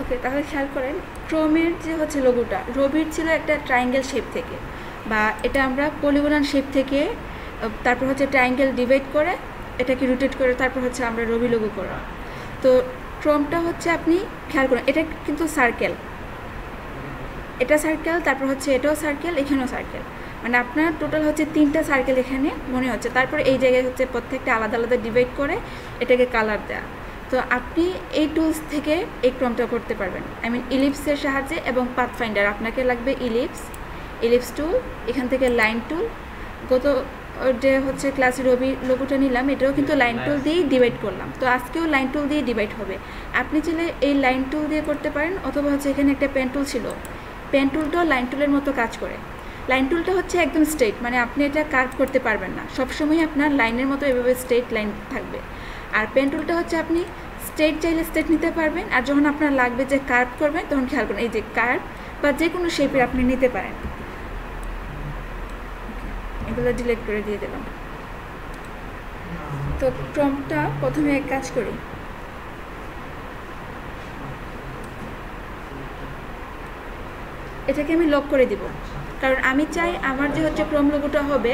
ওকে, তাহলে খেয়াল করেন ক্রোমের যে হচ্ছে লোগোটা রবির ছিল একটা ট্রায়াঙ্গেল শেপ থেকে, বা এটা আমরা পলিগোনাল শেপ থেকে তারপর হচ্ছে ট্রায়াঙ্গেল ডিভাইড করে এটাকে রোটেট করে তারপর হচ্ছে আমরা রবি লোগো করলাম। তো ক্রোমটা হচ্ছে আপনি খেয়াল করেন এটা কিন্তু সার্কেল, এটা সার্কেল, তারপর হচ্ছে এটাও সার্কেল, এখানেও সার্কেল, মানে আপনার টোটাল হচ্ছে 3টা সার্কেল এখানে মনে হচ্ছে। তারপর এই জায়গায় হচ্ছে প্রত্যেকটা আলাদা আলাদা ডিভাইড করে এটাকে কালার দেওয়া। তো আপনি এই টুলস থেকে এই ক্রমটা করতে পারবেন, আই মিন ইলিপসের সাহায্যে এবং পাথফাইন্ডার। আপনাকে লাগবে ইলিপস টুল, এখান থেকে লাইন টুল। গত যে হচ্ছে ক্লাসে রবি লোগোটা নিলাম এটাও কিন্তু লাইন টুল দিয়েই ডিভাইড করলাম, তো আজকেও লাইন টুল দিয়ে ডিভাইড হবে। আপনি চাইলে এই লাইন টুল দিয়ে করতে পারেন, অথবা হচ্ছে এখানে একটা পেন টুল ছিল, পেন টুলটাও লাইন টুলের মতো কাজ করে। লাইন টুলটা হচ্ছে একদম স্ট্রেট, মানে আপনি এটা কার্ভ করতে পারবেন না, সবসময় আপনার লাইনের মতো এভাবে স্ট্রেট লাইন থাকবে। আর পেন টুলটা হচ্ছে আপনি স্ট্রেট চাইলে স্ট্রেট নিতে পারবেন, আর যখন আপনার লাগবে যে কার্ভ করবেন তখন খেয়াল করুন এই যে কার্ভ বা যে কোনো শেপের আপনি নিতে পারেন। এগুলো ডিলিট করে দিয়ে দিলাম। তো ক্রমটা প্রথমে এক কাজ করি, এটাকে আমি লক করে দিব, কারণ আমি চাই আমার যে হচ্ছে ক্রম লোগোটা হবে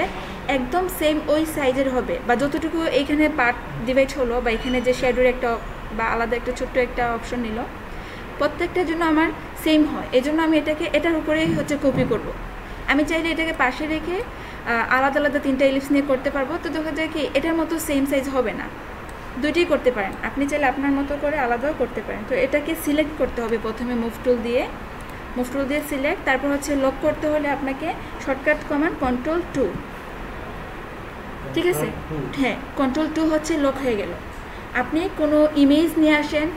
একদম সেম ওই সাইজের হবে, বা যতটুকু এইখানে পার্ট ডিভাইড হলো বা এখানে যে শ্যাডোর একটা বা আলাদা একটা ছোট্ট একটা অপশন নিল প্রত্যেকটার জন্য আমার সেম হয়। এই জন্য আমি এটাকে এটার উপরেই হচ্ছে কপি করব। আমি চাইলে এটাকে পাশে রেখে আলাদা আলাদা 3টা ইলিপস নিয়ে করতে পারবো, তো দেখা যায় কি এটার মতো সেম সাইজ হবে না। দুইটাই করতে পারেন, আপনি চাইলে আপনার মতো করে আলাদাও করতে পারেন। তো এটাকে সিলেক্ট করতে হবে প্রথমে মুভ টুল দিয়ে সিলেক্ট, তারপর হচ্ছে লক করতে হলে আপনাকে শর্টকাট কমান্ড Ctrl+2, ঠিক আছে? হ্যাঁ, Ctrl+2 হচ্ছে লক হয়ে গেল। আপনি কোনো ইমেজ নিয়ে আসেন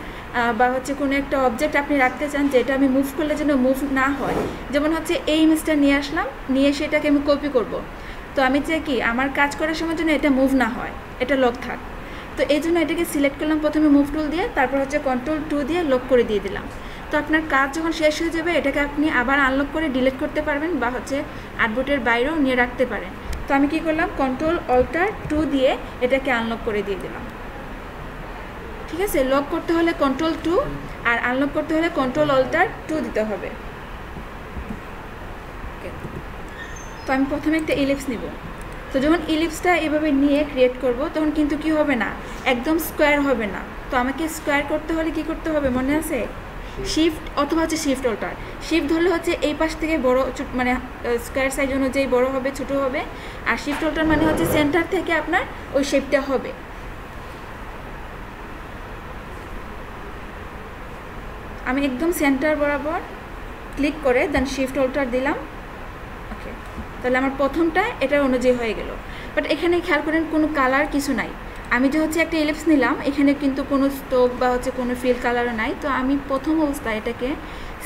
বা হচ্ছে কোনো একটা অবজেক্ট আপনি রাখতে চান যেটা আমি মুভ করলে যেন মুভ না হয়, যেমন হচ্ছে এই ইমেজটা নিয়ে আসলাম, নিয়ে সেটাকে আমি কপি করব। তো আমি চাই কি আমার কাজ করার সময় যেন এটা মুভ না হয়, এটা লক থাক। তো এই জন্য এটাকে সিলেক্ট করলাম প্রথমে মুভ টুল দিয়ে, তারপর হচ্ছে Ctrl+2 দিয়ে লক করে দিয়ে দিলাম। তো আপনার কাজ যখন শেষ হয়ে যাবে এটাকে আপনি আবার আনলক করে ডিলিট করতে পারবেন, বা হচ্ছে আর্টবোর্ডের বাইরেও নিয়ে রাখতে পারেন। তো আমি কি করলাম Ctrl+Alt+2 দিয়ে এটাকে আনলক করে দিয়ে দিলাম। ঠিক আছে, লক করতে হলে Ctrl+2 আর আনলক করতে হলে Ctrl+Alt+2 দিতে হবে। তো আমি প্রথমে একটা ইলিপস নিব। তো যখন ইলিপসটা এভাবে নিয়ে ক্রিয়েট করব তখন কিন্তু কি হবে না, একদম স্কোয়ার হবে না। তো আমাকে স্কোয়ার করতে হলে কি করতে হবে মনে আছে? শিফট অথবা হচ্ছে শিফট অল্টার। শিফট ধরলে হচ্ছে এই পাশ থেকে বড় মানে স্কোয়ার সাইজ অনুযায়ী বড় হবে ছোট হবে, আর শিফট অল্টার মানে হচ্ছে সেন্টার থেকে আপনার ওই শেপটা হবে। আমি একদম সেন্টার বরাবর ক্লিক করে দেন শিফট অল্টার দিলাম। ওকে, তাহলে আমার প্রথমটা এটার অনুযায়ী হয়ে গেল। বাট এখানে খেয়াল করেন কোনো কালার কিছু নাই। আমি যে হচ্ছে একটা ইলিপস নিলাম, এখানে কিন্তু কোনো স্টোক বা হচ্ছে কোনো ফিল কালারও নাই। তো আমি প্রথম অবস্থায় এটাকে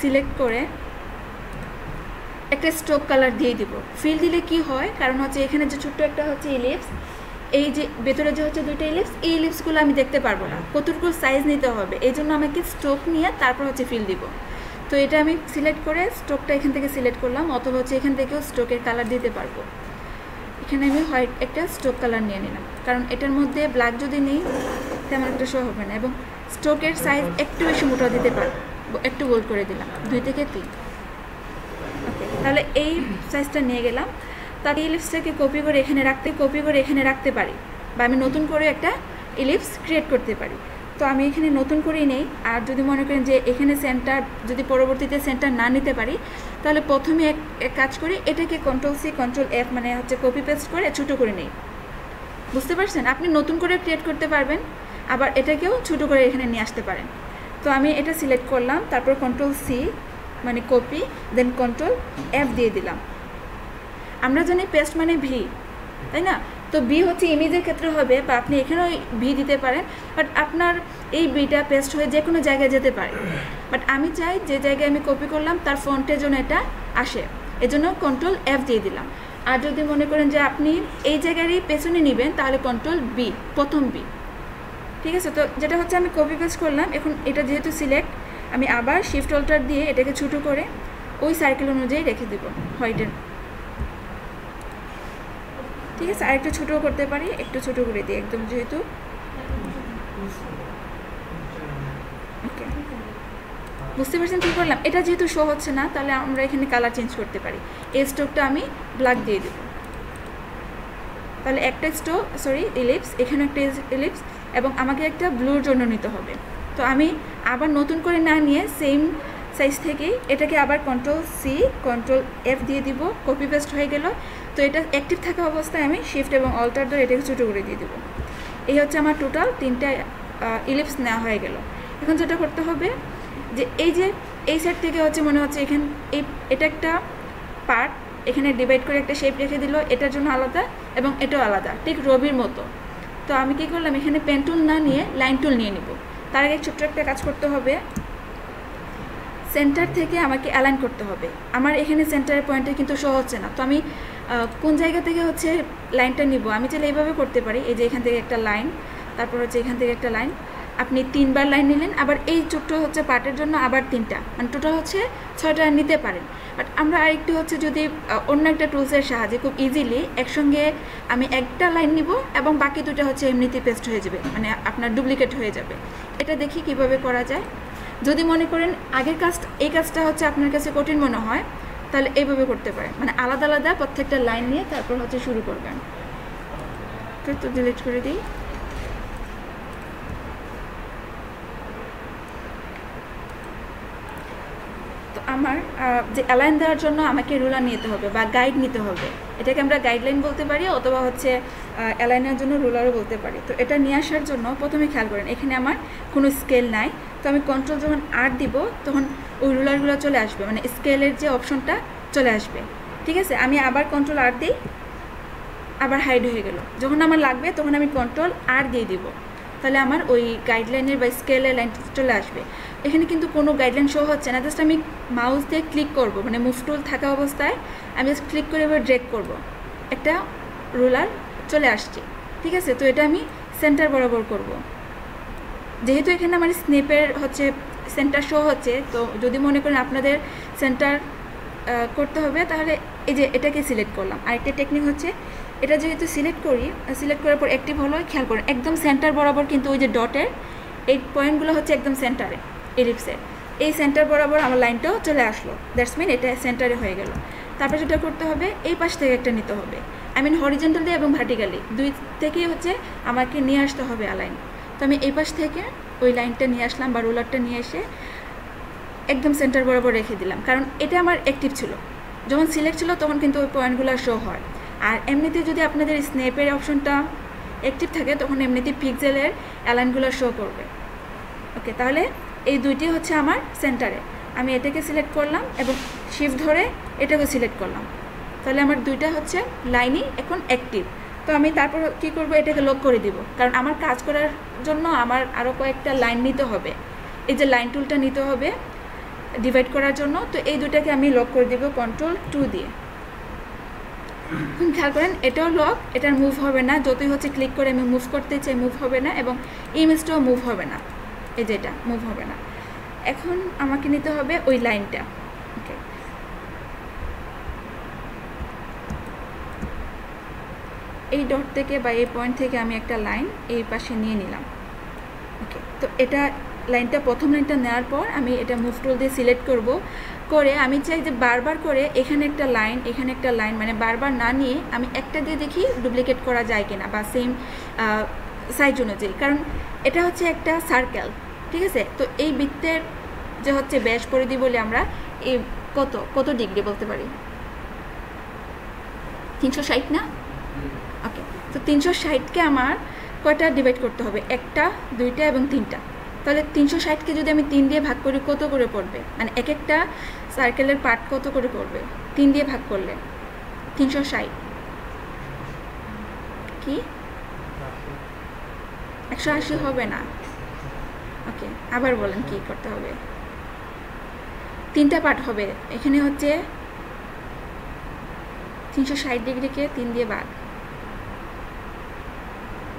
সিলেক্ট করে একটা স্টোক কালার দিয়ে দিব। ফিল দিলে কি হয়, কারণ হচ্ছে এখানে যে ছোট্ট একটা হচ্ছে ইলিপস, এই যে ভেতরে যে হচ্ছে দুইটা ইলিপস, এই ইলিপসগুলো আমি দেখতে পারবো না, কতটুকু সাইজ নিতে হবে। এই জন্য আমাকে স্টোক নিয়ে তারপর হচ্ছে ফিল দিব। তো এটা আমি সিলেক্ট করে স্টোকটা এখান থেকে সিলেক্ট করলাম, অথবা হচ্ছে এখান থেকেও স্টোকের কালার দিতে পারবো। এখানে আমি হোয়াইট একটা স্টোক কালার নিয়ে নিলাম, কারণ এটার মধ্যে ব্ল্যাক যদি নেই তেমন একটা শো হবে না, এবং স্টোকের সাইজ একটু বেশি মোটা দিতে পারবো, একটু বোল্ড করে দিলাম 2 থেকে 3। ওকে, তাহলে এই সাইজটা নিয়ে গেলাম। তার ইলিপসটাকে কপি করে এখানে রাখতে পারি, বা আমি নতুন করে একটা ইলিপস ক্রিয়েট করতে পারি। তো আমি এখানে নতুন করেই নেই। আর যদি মনে করেন যে এখানে সেন্টার যদি পরবর্তীতে সেন্টার না নিতে পারি, তাহলে প্রথমে এক কাজ করি, এটাকে Ctrl+C Ctrl+F মানে হচ্ছে কপি পেস্ট করে ছোটো করে নেই। বুঝতে পারছেন? আপনি নতুন করে ক্রিয়েট করতে পারবেন, আবার এটাকেও ছোটো করে এখানে নিয়ে আসতে পারেন। তো আমি এটা সিলেক্ট করলাম, তারপর Ctrl+C মানে কপি, দেন Ctrl+F দিয়ে দিলাম। আমরা জানি পেস্ট মানে ভি, তাই না? তো বি হচ্ছে ইমেজের ক্ষেত্রে হবে, বা আপনি এখানেও ভি দিতে পারেন, বাট আপনার এই বিটা পেস্ট হয়ে যে কোনো জায়গায় যেতে পারে। বাট আমি চাই যে জায়গায় আমি কপি করলাম তার ফন্টের জন্য এটা আসে, এজন্য Ctrl+F দিয়ে দিলাম। আর যদি মনে করেন যে আপনি এই জায়গারই পেছনে নেবেন, তাহলে Ctrl+B, প্রথম বি। ঠিক আছে, তো যেটা হচ্ছে আমি কপি পেস্ট করলাম। এখন এটা যেহেতু সিলেক্ট, আমি আবার শিফট অল্টার দিয়ে এটাকে ছোটো করে ওই সার্কেল অনুযায়ী রেখে দেবো হোয়াইটের। ঠিক আছে, আর একটু ছোটো করতে পারি, একটু ছোটো করে দিই একদম, যেহেতু ওকে বুঝতে পারছেন কী করলাম? এটা যেহেতু শো হচ্ছে না, তাহলে আমরা এখানে কালার চেঞ্জ করতে পারি। এই স্ট্রোকটা আমি ব্ল্যাক দিয়ে দেব। তাহলে একটা ইলিপস, এখানে একটা ইলিপস, এবং আমাকে একটা ব্লুর জন্য নিতে হবে। তো আমি আবার নতুন করে না নিয়ে সেম সাইজ থেকেই এটাকে আবার Ctrl+C Ctrl+F দিয়ে দিব, কপি পেস্ট হয়ে গেল। তো এটা অ্যাক্টিভ থাকা অবস্থায় আমি শিফট এবং অল্টার ধরে এটাকে ছোটো করে দিয়ে দেবো। এই হচ্ছে আমার টোটাল 3টা ইলিপস নেওয়া হয়ে গেল। এখন যেটা করতে হবে যে এই সাইড থেকে হচ্ছে মনে হচ্ছে এটা একটা পার্ট, এখানে ডিভাইড করে একটা শেপ রেখে দিল, এটার জন্য আলাদা এবং এটাও আলাদা, ঠিক রবির মতো। তো আমি কী করলাম, এখানে পেন টুল না নিয়ে লাইন টুল নিয়ে নিব। তার আগে ছোট্ট একটা কাজ করতে হবে, সেন্টার থেকে আমাকে অ্যালাইন করতে হবে। আমার এখানে সেন্টারের পয়েন্টে কিন্তু শো হচ্ছে না, তো আমি কোন জায়গা থেকে হচ্ছে লাইনটা নিব, আমি চাইলে এইভাবে করতে পারি। এই যে এখান থেকে একটা লাইন, তারপর হচ্ছে এখান থেকে একটা লাইন, আপনি 3বার লাইন নিলেন, আবার এই ছোট্ট হচ্ছে পার্টের জন্য আবার 3টা, মানে টোটাল হচ্ছে 6টা নিতে পারেন। বাট আমরা আরেকটু হচ্ছে যদি অন্য একটা টুলসের সাহায্যে খুব ইজিলি একসঙ্গে আমি একটা লাইন নিব এবং বাকি 2টা হচ্ছে এমনিতে পেস্ট হয়ে যাবে, মানে আপনার ডুপ্লিকেট হয়ে যাবে। এটা দেখি কিভাবে করা যায়। যদি মনে করেন এই কাজটা হচ্ছে আপনার কাছে কঠিন মনে হয়, তাহলে এইভাবে করতে পারেন, মানে আলাদা আলাদা প্রত্যেকটা লাইন নিয়ে তারপর হচ্ছে শুরু করবেন। তো ডিলিট করে দিই। তো আমার যে অ্যালাইন দেওয়ার জন্য আমাকে রুলার নিতে হবে বা গাইড নিতে হবে, এটাকে আমরা গাইডলাইন বলতে পারি, অথবা হচ্ছে অ্যালাইনের জন্য রুলারও বলতে পারি। তো এটা নিয়ে আসার জন্য প্রথমে খেয়াল করেন এখানে আমার কোনো স্কেল নাই, তো আমি কন্ট্রোল যখন R দিব তখন ওই রুলারগুলো চলে আসবে, মানে স্কেলের যে অপশনটা চলে আসবে। ঠিক আছে, আমি আবার Ctrl+R দিই, আবার হাইড হয়ে গেল। যখন আমার লাগবে তখন আমি Ctrl+R দিয়ে দিব, তাহলে আমার ওই গাইডলাইনের বা স্কেলের লাইন চলে আসবে। এখানে কিন্তু কোনো গাইডলাইন শো হচ্ছে না, জাস্ট আমি মাউস দিয়ে ক্লিক করব, মানে মুভ টুল থাকা অবস্থায় আমি জাস্ট ক্লিক করে এবার ড্র্যাগ করব, একটা রুলার চলে আসছে। ঠিক আছে, তো এটা আমি সেন্টার বরাবর করব। যেহেতু এখানে আমার স্নেপের হচ্ছে সেন্টার শো হচ্ছে, তো যদি মনে করেন আপনাদের সেন্টার করতে হবে, তাহলে এই যে এটাকে সিলেক্ট করলাম। আরেকটা টেকনিক হচ্ছে, এটা যেহেতু সিলেক্ট করার পর অ্যাক্টিভ হলো, খেয়াল করেন একদম সেন্টার বরাবর কিন্তু ওই যে ডটের এই পয়েন্টগুলো হচ্ছে একদম সেন্টারে, ইলিপসের এই সেন্টার বরাবর আমার লাইনটাও চলে আসলো। দ্যাটস মিন এটা সেন্টারে হয়ে গেল। তারপর যেটা করতে হবে, এই পাশ থেকে একটা নিতে হবে, আই মিন হরিজন্টালি এবং ভার্টিক্যালি দুই থেকেই হচ্ছে আমাকে নিয়ে আসতে হবে অ্যালাইন। তো আমি এই পাশ থেকে ওই লাইনটা নিয়ে আসলাম বা রুলারটা নিয়ে এসে একদম সেন্টার বরাবর রেখে দিলাম, কারণ এটা আমার অ্যাক্টিভ ছিল। যখন সিলেক্ট ছিল তখন কিন্তু ওই পয়েন্টগুলো শো হয়। আর এমনিতে যদি আপনাদের স্ন্যাপের অপশনটা অ্যাক্টিভ থাকে তখন এমনিতে পিক্সেলের অ্যালাইনগুলো শো করবে। ওকে, তাহলে এই দুইটি হচ্ছে আমার সেন্টারে। আমি এটাকে সিলেক্ট করলাম এবং শিফট ধরে এটাকে সিলেক্ট করলাম, তাহলে আমার দুইটা হচ্ছে লাইনই এখন অ্যাক্টিভ। তো আমি তারপর কী করব, এটাকে লক করে দিব, কারণ আমার কাজ করার জন্য আমার আরও কয়েকটা লাইন নিতে হবে। এই যে লাইন টুলটা নিতে হবে ডিভাইড করার জন্য, তো এই দুটাকে আমি লক করে দিব Ctrl+2 দিয়ে। খেয়াল করেন এটাও লক, এটার মুভ হবে না, যতই হচ্ছে ক্লিক করে আমি মুভ করতে চাই মুভ হবে না, এবং ইমেজটাও মুভ হবে না, এই যে এটা মুভ হবে না। এখন আমাকে নিতে হবে ওই লাইনটা। ওকে, এই ডট থেকে বা এই পয়েন্ট থেকে আমি একটা লাইন এই পাশে নিয়ে নিলাম। ওকে, তো এটা লাইনটা প্রথম লাইনটা নেওয়ার পর আমি এটা মুভ টুল দিয়ে সিলেক্ট করব, করে আমি চাই যে বারবার করে এখানে একটা লাইন এখানে একটা লাইন, মানে বারবার না নিয়ে আমি একটা দিয়ে দেখি ডুপ্লিকেট করা যায় কিনা বা সেম সাইজ অনুযায়ী, কারণ এটা হচ্ছে একটা সার্কেল। ঠিক আছে, তো এই বৃত্তের যে হচ্ছে ব্যাস পরিধি বলে আমরা এই কত ডিগ্রি বলতে পারি, 360 না? ওকে, তো 360কে আমার কয়টা ডিভাইড করতে হবে, 1টা 2টা এবং 3টা। তাহলে 360কে যদি আমি 3 দিয়ে ভাগ করি কত করে পড়বে, মানে এক একটা সার্কেলের পার্ট কত করে পড়বে 3 দিয়ে ভাগ করলে? 360 কি 180 হবে না? ওকে, আবার বলেন কি করতে হবে? 3টা পার্ট হবে, এখানে হচ্ছে 360 ডিগ্রিকে 3 দিয়ে ভাগ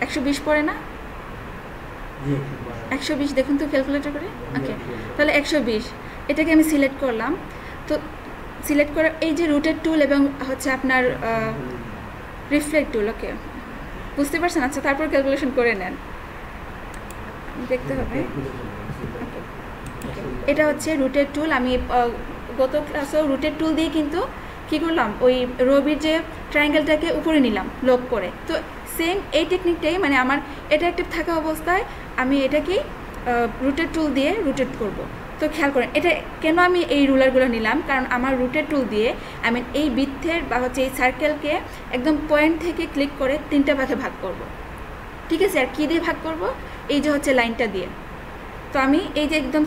120 পড়ে না? 120 দেখুন তো ক্যালকুলেটর করে। ওকে, তাহলে 120 এটাকে আমি সিলেক্ট করলাম। তো সিলেক্ট করার এই যে রুটেড টুল এবং হচ্ছে আপনার রিফ্লেক্ট টুল, ওকে বুঝতে পারছেন? আচ্ছা, তারপর ক্যালকুলেশন করে নেন, দেখতে হবে। এটা হচ্ছে রুটেড টুল। আমি গত ক্লাসেও রুটেড টুল দিয়ে কিন্তু কী করলাম, ওই রবির যে ট্রায়াঙ্গেলটাকে উপরে নিলাম লক করে। তো সেম এই টেকনিকটাই, মানে আমার এটা অ্যাক্টিভ থাকা অবস্থায় আমি এটাকেই রুটেড টুল দিয়ে রুটেট করব। তো খেয়াল করেন এটা কেন আমি এই রুলারগুলো নিলাম, কারণ আমার রুটেড টুল দিয়ে আমি এই বৃত্তের বা হচ্ছে এই সার্কেলকে একদম পয়েন্ট থেকে ক্লিক করে 3টা ভাগে ভাগ করব। ঠিক আছে, আর কী দিয়ে ভাগ করব, এই যে হচ্ছে লাইনটা দিয়ে। তো আমি এই যে একদম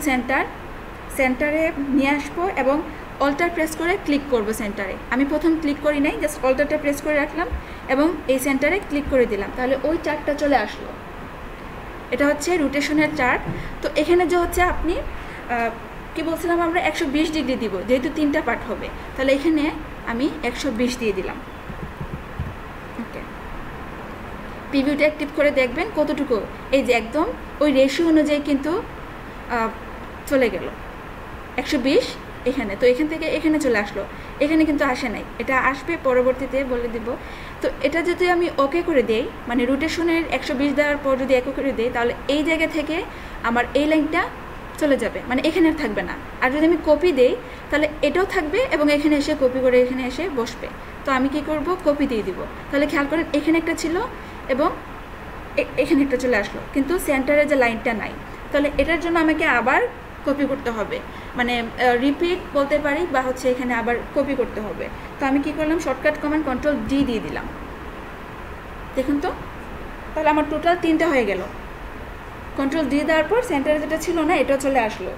সেন্টারে নিয়ে আসবো এবং অল্টার প্রেস করে ক্লিক করব সেন্টারে। আমি প্রথম ক্লিক করি নাই, জাস্ট অল্টারটা প্রেস করে রাখলাম এবং এই সেন্টারে ক্লিক করে দিলাম, তাহলে ওই চার্টটা চলে আসলো। এটা হচ্ছে রোটেশনের চার্ট। তো এখানে যে হচ্ছে আপনি কি বলছিলাম, আমরা 120 ডিগ্রি দিব, যেহেতু 3টা পার্ট হবে, তাহলে এখানে আমি 120 দিয়ে দিলাম। ওকে, প্রিভিউটা অ্যাক্টিভ করে দেখবেন কতটুকু, এই যে একদম ওই রেশিও অনুযায়ী কিন্তু চলে গেল 120 এখানে। তো এখান থেকে এখানে চলে আসলো, এখানে কিন্তু আসে নাই, এটা আসবে পরবর্তীতে বলে দিব। তো এটা যদি আমি ওকে করে দেই, মানে রোটেশনের 120 দেওয়ার পর যদি ওকে করে দেই, তাহলে এই জায়গা থেকে আমার এই লাইনটা চলে যাবে, মানে এখানে আর থাকবে না। আর যদি আমি কপি দেই তাহলে এটাও থাকবে এবং এখানে এসে কপি করে এখানে এসে বসবে। তো আমি কি করব, কপি দিয়ে দিব। তাহলে খেয়াল করেন এখানে একটা ছিল এবং এখানে একটা চলে আসলো, কিন্তু সেন্টারে যে লাইনটা নাই। তাহলে এটার জন্য আমাকে আবার কপি করতে হবে, মানে রিপিট বলতে পারি, বা হচ্ছে এখানে আবার কপি করতে হবে। তো আমি কি করলাম, শর্টকাট কমান্ড কন্ট্রোল ডি দিয়ে দিলাম। দেখুন তো, তাহলে আমার টোটাল 3টা হয়ে গেল। কন্ট্রোল ডি দেওয়ার পর সেন্টারে যেটা ছিল না এটাও চলে আসলো।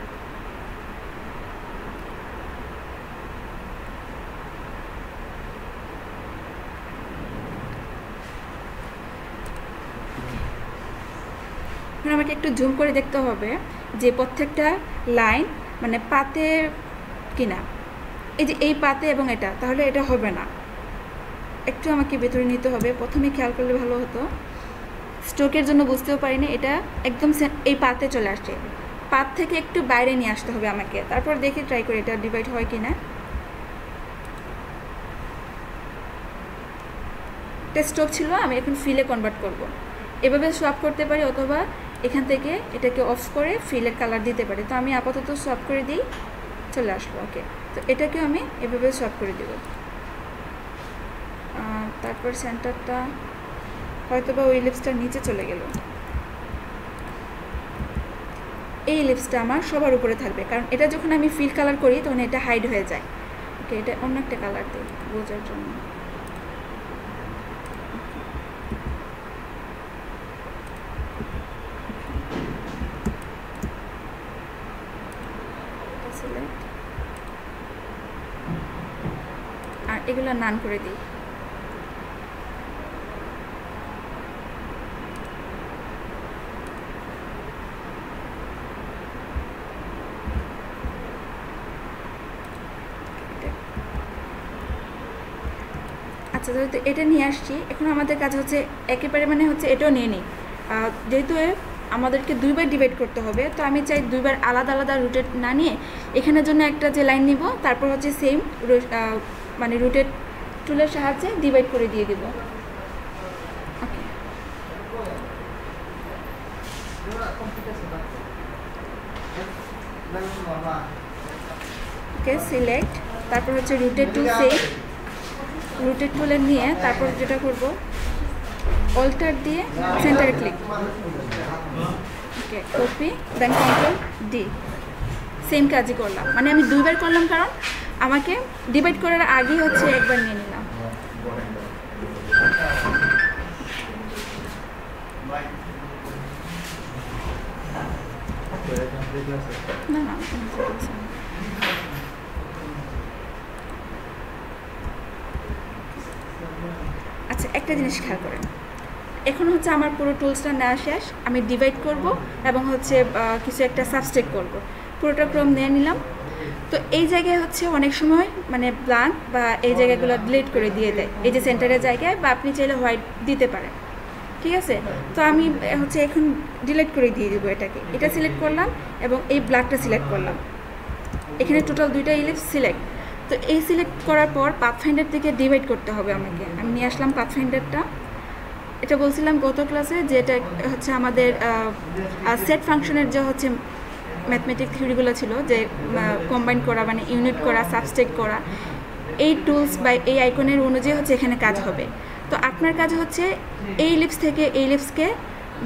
এখন আমাকে একটু জুম করে দেখতে হবে যে প্রত্যেকটা লাইন মানে পাতে কিনা, এই যে এই পাতে এবং এটা, তাহলে এটা হবে না, একটু আমাকে ভেতরে নিতে হবে। প্রথমে খেয়াল করলে ভালো হতো, স্ট্রোকের জন্য বুঝতেও পারিনি, এটা একদম এই পাতে চলে আসছে, পাত থেকে একটু বাইরে নিয়ে আসতে হবে আমাকে। তারপর দেখি ট্রাই করে এটা ডিভাইড হয় কিনা। এটা স্ট্রোক ছিল, আমি এখন ফিলে কনভার্ট করব। এভাবে সোয়াপ করতে পারি, অথবা এখান থেকে এটাকে অফ করে ফিলের কালার দিতে পারি। তো আমি আপাতত সোয়াপ করে দিই, চলে আসলো। ওকে, তো এটাকেও আমি এভাবে সোয়াপ করে দেব। তারপর সেন্টারটা হয়তো বা ওই ইলিপসটার নিচে চলে গেল। এই ইলিপসটা আমার সবার উপরে থাকবে, কারণ এটা যখন আমি ফিল কালার করি তখন এটা হাইড হয়ে যায়। ওকে, এটা অন্য একটা কালার দিই বোঝার জন্য। আর এগুলো নান করে দিই। আচ্ছা, যেহেতু এটা নিয়ে আসছি, এখন আমাদের কাজ হচ্ছে একেবারে মানে হচ্ছে এটাও নিয়ে নিই। যেহেতু আমাদেরকে 2বার ডিভাইড করতে হবে, তো আমি চাই 2বার আলাদা আলাদা রুটেট না নিয়ে এখানের জন্য একটা যে লাইন নিব, তারপর হচ্ছে সেম মানে রুটেট টুলের সাহায্যে ডিভাইড করে দিয়ে দেব। ওকে, ওকে সিলেক্ট, তারপর হচ্ছে রুটেট টুল সেভ, রুটেট টুলে নিয়ে তারপর যেটা করব, অল্টার দিয়ে সেন্টারে ক্লিক, ওকে কপি, দেন কন্ট্রোল ডি, সেম কাজই করলাম। মানে আমি 2বার করলাম, কারণ আমাকে ডিভাইড করার আগেই হচ্ছে একবার নিয়ে নিলাম। না না, আচ্ছা একটা জিনিস খেয়াল করেন, এখন হচ্ছে আমার পুরো টুলসটা নেওয়া শেষ। আমি ডিভাইড করব এবং হচ্ছে কিছু একটা সাবস্ট্রাক্ট করব। পুরোটা ক্রম নিয়ে নিলাম। তো এই জায়গায় হচ্ছে অনেক সময় মানে ব্ল্যাঙ্ক বা এই জায়গাগুলো ডিলিট করে দিয়ে দেয়, এই যে সেন্টারের জায়গায়, বা আপনি চাইলে হোয়াইট দিতে পারেন। ঠিক আছে, তো আমি হচ্ছে এখন ডিলিট করে দিয়ে দেবো এটাকে। এটা সিলেক্ট করলাম এবং এই ব্ল্যাকটা সিলেক্ট করলাম। এখানে টোটাল 2টা ইলিপস সিলেক্ট। তো এই সিলেক্ট করার পর পাথফাইন্ডার থেকে ডিভাইড করতে হবে আমাকে। আমি নিয়ে আসলাম পাথফাইন্ডারটা। এটা বলছিলাম গত ক্লাসে যে এটা হচ্ছে আমাদের সেট ফাংশনের যে হচ্ছে ম্যাথমেটিক্স থিওরিগুলো ছিল যে কম্বাইন করা মানে ইউনিট করা সাবস্ট্রাক্ট করা, এই টুলস বা এই আইকনের অনুযায়ী হচ্ছে এখানে কাজ হবে। তো আপনার কাজ হচ্ছে এই লিপস থেকে এই লিপসকে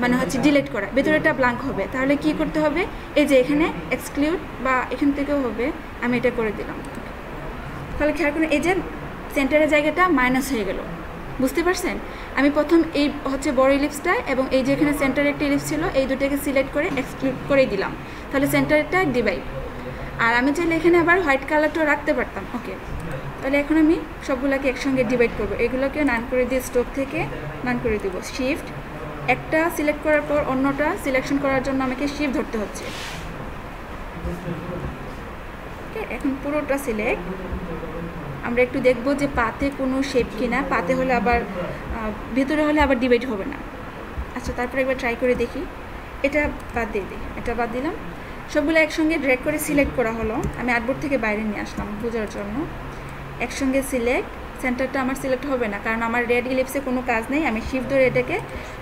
মানে হচ্ছে ডিলিট করা, ভেতরেটা ব্ল্যাঙ্ক হবে। তাহলে কি করতে হবে, এই যে এখানে এক্সক্লুড বা এখান থেকেও হবে, আমি এটা করে দিলাম। তাহলে খেয়াল করুন এই যে সেন্টারের জায়গাটা মাইনাস হয়ে গেল, বুঝতে পারছেন? আমি প্রথম এই হচ্ছে বড় ইলিপসটা এবং এই যে এখানে সেন্টারে একটা ইলিপস ছিল এই দুটোকে সিলেক্ট করে এক্সক্লুড করে দিলাম, তাহলে সেন্টারটা ডিভাইড। আর আমি চাইলে এখানে আবার হোয়াইট কালারটাও রাখতে পারতাম। ওকে, তাহলে এখন আমি সবগুলোকে একসঙ্গে ডিভাইড করবো। এগুলোকে নান করে দিয়ে স্ট্রোক থেকে নান করে দেবো। শিফট একটা সিলেক্ট করার পর অন্যটা সিলেকশন করার জন্য আমাকে শিফট ধরতে হচ্ছে। ওকে, এখন পুরোটা সিলেক্ট। আমরা একটু দেখবো যে পাতে কোনো শেপ কিনা, পাতে হলে আবার ভেতরে হলে আবার ডিভাইড হবে না। আচ্ছা, তারপরে একবার ট্রাই করে দেখি। এটা বাদ দিয়ে দিই, এটা বাদ দিলাম। সবগুলো একসঙ্গে ড্র্যাগ করে সিলেক্ট করা হলো। আমি আর্টবোর্ড থেকে বাইরে নিয়ে আসলাম বোঝার জন্য। একসঙ্গে সিলেক্ট, সেন্টারটা আমার সিলেক্ট হবে না কারণ আমার রেড ইলিপসে কোনো কাজ নেই। আমি শিফট ধরে এটাকে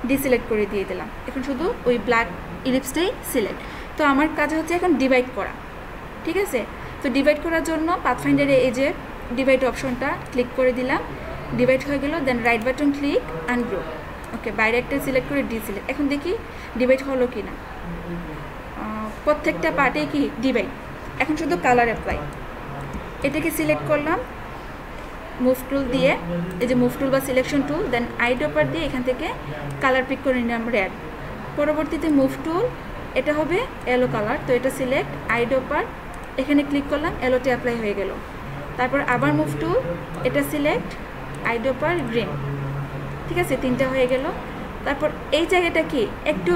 ডিসিলেক্ট করে দিয়ে দিলাম। এখন শুধু ওই ব্ল্যাক ইলিপসটাই সিলেক্ট। তো আমার কাজ হচ্ছে এখন ডিভাইড করা, ঠিক আছে? তো ডিভাইড করার জন্য পাথফাইন্ডারে এই যে ডিভাইড অপশনটা ক্লিক করে দিলাম, ডিভাইড হয়ে গেল। দেন রাইট বাটন ক্লিক, আনগ্রুপ। ওকে, বাইরে একটা সিলেক্ট করে ডিসিলেক্ট। এখন দেখি ডিভাইড হলো কি না। প্রত্যেকটা পার্টে কি ডিভাইড। এখন শুধু কালার অ্যাপ্লাই, এটাকে সিলেক্ট করলাম মুভ টুল দিয়ে, এই যে মুভ টুল বা সিলেকশন টুল, দেন আইড্রপার দিয়ে এখান থেকে কালার পিক করে নিলাম রেড। পরবর্তীতে মুভ টুল, এটা হবে येलो কালার, তো এটা সিলেক্ট, আইড্রপার এখানে ক্লিক করলাম, येलोতে অ্যাপ্লাই হয়ে গেল। তারপর আবার মুভ টুল, এটা সিলেক্ট, আইড্রপার গ্রিন, ঠিক আছে, তিনটা হয়ে গেল। তারপর এই জায়গাটা কি একটু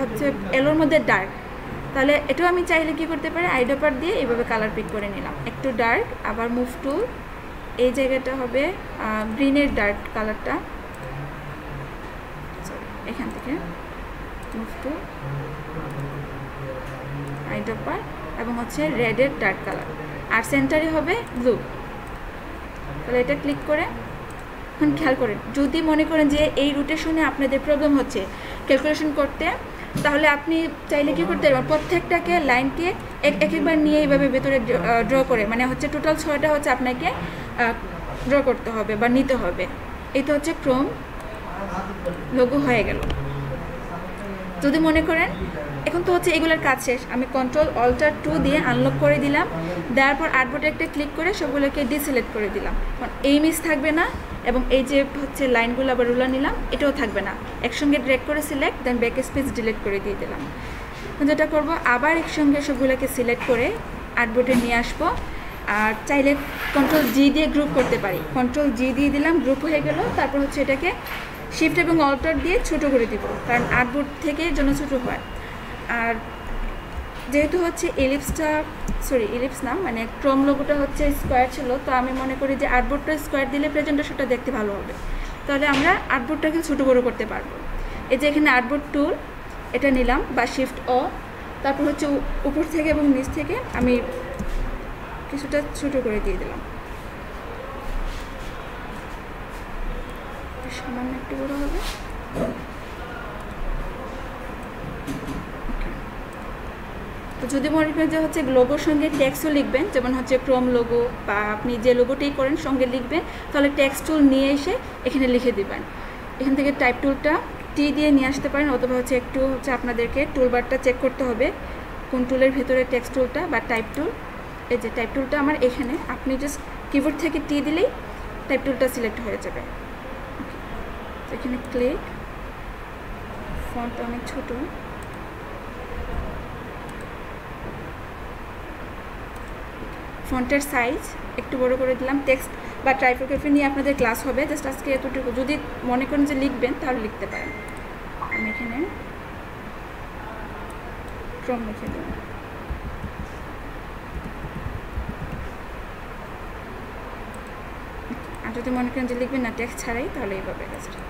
হচ্ছে येलोর মধ্যে ডার্ক, তাহলে এটাও আমি চাইলে কি করতে পারি, আইড্রপার দিয়ে এইভাবে কালার পিক করে নিলাম, একটু ডার্ক। আবার মুভ টুল, এই জায়গাটা হবে গ্রিনের ডার্ক কালারটা, এখান থেকে মুভ টুল, আইড্রপার এবং হচ্ছে রেডের ডার্ক কালার, আর সেন্টারে হবে ব্লু। তাহলে এটা ক্লিক করে এখন খেয়াল করেন, যদি মনে করেন যে এই রোটেশনে আপনাদের প্রবলেম হচ্ছে ক্যালকুলেশন করতে, তাহলে আপনি চাইলে কী করতে পারবেন, প্রত্যেকটাকে লাইনকে একবার নিয়ে এইভাবে ভেতরে ড্র করে, মানে হচ্ছে টোটাল 6টা হচ্ছে আপনাকে ড্র করতে হবে বা নিতে হবে। এই তো হচ্ছে ক্রোম লোগো হয়ে গেল। যদি মনে করেন এখন তো হচ্ছে এগুলোর কাজ শেষ, আমি Ctrl-Alt-2 দিয়ে আনলক করে দিলাম, দেওয়ার পর আর্টবোর্ডে একটা ক্লিক করে সবগুলোকে ডিসিলেক্ট করে দিলাম। এই মিস থাকবে না এবং এই যে হচ্ছে লাইনগুলো আবার রুলার নিলাম, এটাও থাকবে না। একসঙ্গে ড্র্যাগ করে select, then backspace delete করে দিয়ে দিলাম। যেটা করব, আবার একসঙ্গে সবগুলোকে সিলেক্ট করে আর্টবোর্ডে নিয়ে আসবো। আর চাইলে Ctrl-G দিয়ে গ্রুপ করতে পারি, Ctrl-G দিয়ে দিলাম, গ্রুপ হয়ে গেল। তারপর হচ্ছে এটাকে শিফট এবং অল্টার দিয়ে ছোটো করে দিব, কারণ আর্টবোর্ড থেকে যেন ছোটো হয়। আর যেহেতু হচ্ছে ইলিপস না, মানে ক্রোম লোগোটা হচ্ছে স্কোয়ার ছিল, তো আমি মনে করি যে আর্টবোর্ডটা স্কোয়ার দিলে প্রেজেন্টেশনটা দেখতে ভালো হবে। তাহলে আমরা আর্টবোর্ডটাকে ছোটো বড়ো করতে পারবো। এই যে এখানে আর্টবোর্ড টুল, এটা নিলাম বা শিফট অ, তারপর হচ্ছে উপর থেকে এবং নিচ থেকে আমি কিছুটা ছোটো করে দিয়ে দিলাম, সামান্য একটু বড়ো হবে। তো যদি মনে করেন যে হচ্ছে লোগোর সঙ্গে টেক্সটও লিখবেন, যেমন হচ্ছে ক্রোম লোগো বা আপনি যে লোগোটাই করেন সঙ্গে লিখবেন, তাহলে টেক্সট টুল নিয়ে এসে এখানে লিখে দিবেন। এখান থেকে টাইপ টুলটা টি দিয়ে নিয়ে আসতে পারেন, অথবা হচ্ছে একটু হচ্ছে আপনাদেরকে টুলবারটা চেক করতে হবে কোন টুলের ভেতরে টেক্সট টুলটা বা টাইপ টুল। এই যে টাইপ টুলটা আমার এখানে, আপনি জাস্ট কিবোর্ড থেকে টি দিলেই টাইপ টুলটা সিলেক্ট হয়ে যাবে। এখানে ক্লিক, ফন্ট অনেক ছোট, ফন্টের সাইজ একটু বড় করে দিলাম। টেক্সট বা টাইপোগ্রাফি নিয়ে আপনাদের ক্লাস হবে, জাস্ট আজকে এতটুকু। যদি মনে করেন যে লিখবেন তাহলে লিখতে পারেন। আমি এখানে ক্রম লিখে দিলাম। আর যদি মনে করেন যে লিখবেন না টেক্সট ছাড়াই, তাহলে এইভাবে কাজটা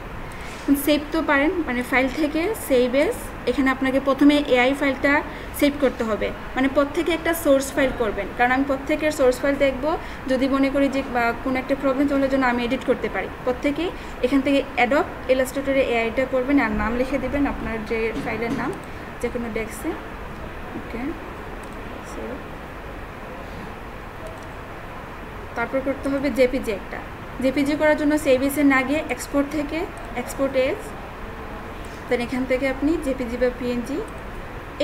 সেভ তো পারেন, মানে ফাইল থেকে সেভ এস, এখানে আপনাকে প্রথমে এআই ফাইলটা সেভ করতে হবে, মানে প্রত্যেকে একটা সোর্স ফাইল করবেন, কারণ আমি প্রত্যেকের সোর্স ফাইল দেখব। যদি মনে করি যে কোনো একটা প্রবলেম চলে জন্য আমি এডিট করতে পারি, প্রত্যেকেই এখান থেকে অ্যাডোব ইলাস্ট্রেটরে এআইটা করবেন আর নাম লিখে দেবেন আপনার যে ফাইলের নাম, যে কোনো ডেস্কে। ওকে, সেভ, তারপর করতে হবে জেপিজি একটা। জেপিজি করার জন্য সেভ এসে না গিয়ে এক্সপোর্ট থেকে এক্সপোর্ট এজ, দেন এখান থেকে আপনি জেপিজি বা পিএনজি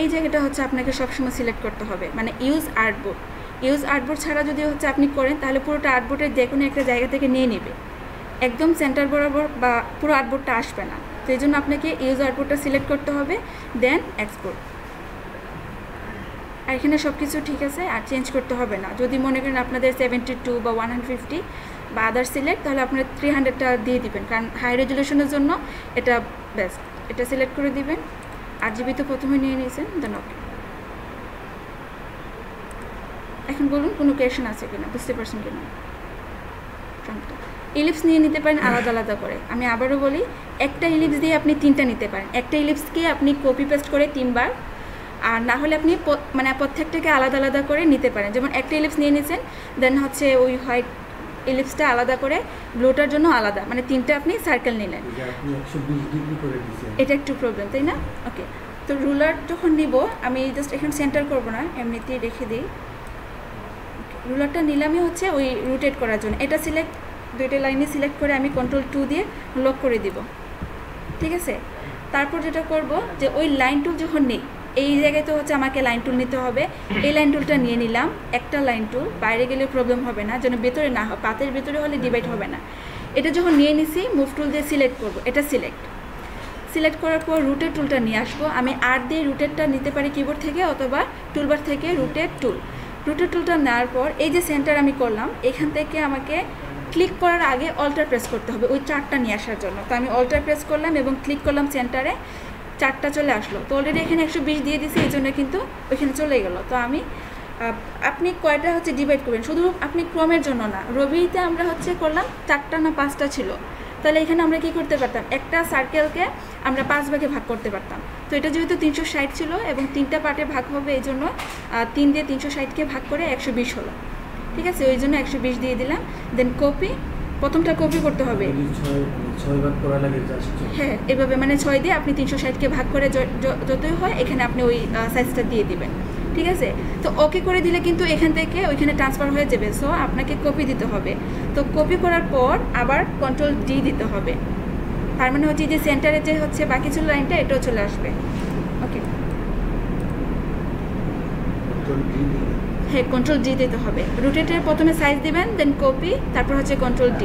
এই জায়গাটা হচ্ছে আপনাকে সবসময় সিলেক্ট করতে হবে, মানে ইউজ আর্টবোর্ড। ইউজ আর্টবোর্ড ছাড়া যদি হচ্ছে আপনি করেন তাহলে পুরোটা আর্টবোর্ডের যে কোনো একটা জায়গা থেকে নিয়ে নেবে, একদম সেন্টার বরাবর বা পুরো আর্টবোর্ডটা আসবে না। তো এই জন্য আপনাকে ইউজ আর্টবোর্ডটা সিলেক্ট করতে হবে, দেন এক্সপোর্ট। আর এখানে সব কিছু ঠিক আছে, আর চেঞ্জ করতে হবে না। যদি মনে করেন আপনাদের 72 বা 150 বা আদার সিলেক্ট, তাহলে আপনার 300টা দিয়ে দিবেন, কারণ হাই রেজুলেশনের জন্য এটা বেস্ট। এটা সিলেক্ট করে দিবেন। RGB তো প্রথমে নিয়ে নিয়েছেন, দেন ওকে। এখন বলুন কোনো কোয়েশ্চেন আছে কিনা, বুঝতে পারছেন কিনা? ইলিপস নিয়ে নিতে পারেন আলাদা আলাদা করে। আমি আবারও বলি, একটা ইলিপস দিয়ে আপনি 3টা নিতে পারেন। একটা ইলিপসকে আপনি কপি পেস্ট করে 3বার, আর না হলে আপনি মানে প্রত্যেকটাকে আলাদা আলাদা করে নিতে পারেন। যেমন একটা ইলিপস নিয়ে নিয়েছেন, দেন হচ্ছে ওই হোয়াইট ইলিপসটা আলাদা করে, ব্লুটার জন্য আলাদা, মানে 3টা আপনি সার্কেল নিলেন। এটা একটু প্রবলেম, তাই না? ওকে, তো রুলার যখন নিব আমি জাস্ট এখানে সেন্টার করব না, এমনিতেই রেখে দিই। রুলারটা নিলামই হচ্ছে ওই রোটেট করার জন্য। এটা সিলেক্ট, দুইটা লাইনে সিলেক্ট করে আমি Ctrl 2 দিয়ে লক করে দিব, ঠিক আছে? তারপর যেটা করব যে ওই লাইন টুল যখন নেই, এই জায়গায় তো হচ্ছে আমাকে লাইন টুল নিতে হবে। এই লাইন টুলটা নিয়ে নিলাম, একটা লাইন টুল, বাইরে গেলে প্রবলেম হবে না, যেন ভেতরে না হয়, পাতের ভেতরে হলে ডিভাইড হবে না। এটা যখন নিয়ে নিছি, মুভ টুল দিয়ে সিলেক্ট করব, এটা সিলেক্ট করার পর রুটেট টুলটা নিয়ে আসবো। আমি আর দিয়ে রুটেটটা নিতে পারি কিবোর্ড থেকে, অথবা টুলবার থেকে রুটেট টুলটা নেওয়ার পর এই যে সেন্টার আমি করলাম, এখান থেকে আমাকে ক্লিক করার আগে অল্টার প্রেস করতে হবে ওই চারটা নিয়ে আসার জন্য। তো আমি অল্টার প্রেস করলাম এবং ক্লিক করলাম সেন্টারে, চারটা চলে আসলো। তো অলরেডি এখানে 120 দিয়ে দিছি, এই জন্য কিন্তু ওইখানে চলে গেল। তো আমি আপনি কয়টা হচ্ছে ডিভাইড করবেন, শুধু আপনি ক্রমের জন্য না, রবিতে আমরা হচ্ছে করলাম 4টা না 5টা ছিল, তাহলে এখানে আমরা কি করতে পারতাম, একটা সার্কেলকে আমরা 5 ভাগে ভাগ করতে পারতাম। তো এটা যেহেতু 360 ছিল এবং 3টা পার্টে ভাগ হবে, এই জন্য 3 দিয়ে 360কে ভাগ করে 120 হলো, ঠিক আছে? ওই জন্য 120 দিয়ে দিলাম। দেন কপি, প্রথমটা কপি করতে হবে, 6 ভাগ করা লাগে। হ্যাঁ, এভাবে মানে 6 দিয়ে আপনি 360কে ভাগ করে যতই হয় এখানে আপনি ওই সাইজটা দিয়ে দিবেন, ঠিক আছে? তো ওকে করে দিলে কিন্তু এখান থেকে ওইখানে ট্রান্সফার হয়ে যাবে। সো আপনাকে কপি দিতে হবে। তো কপি করার পর আবার Ctrl D দিতে হবে, তার মানে হচ্ছে যে সেন্টারে যে হচ্ছে বাকি ছিল লাইনটা, এটাও চলে আসবে। ওকে, হ্যাঁ, Ctrl D দিতে হবে। রোটেটের প্রথমে সাইজ দিবেন, দেন কপি, তারপর হচ্ছে Ctrl D।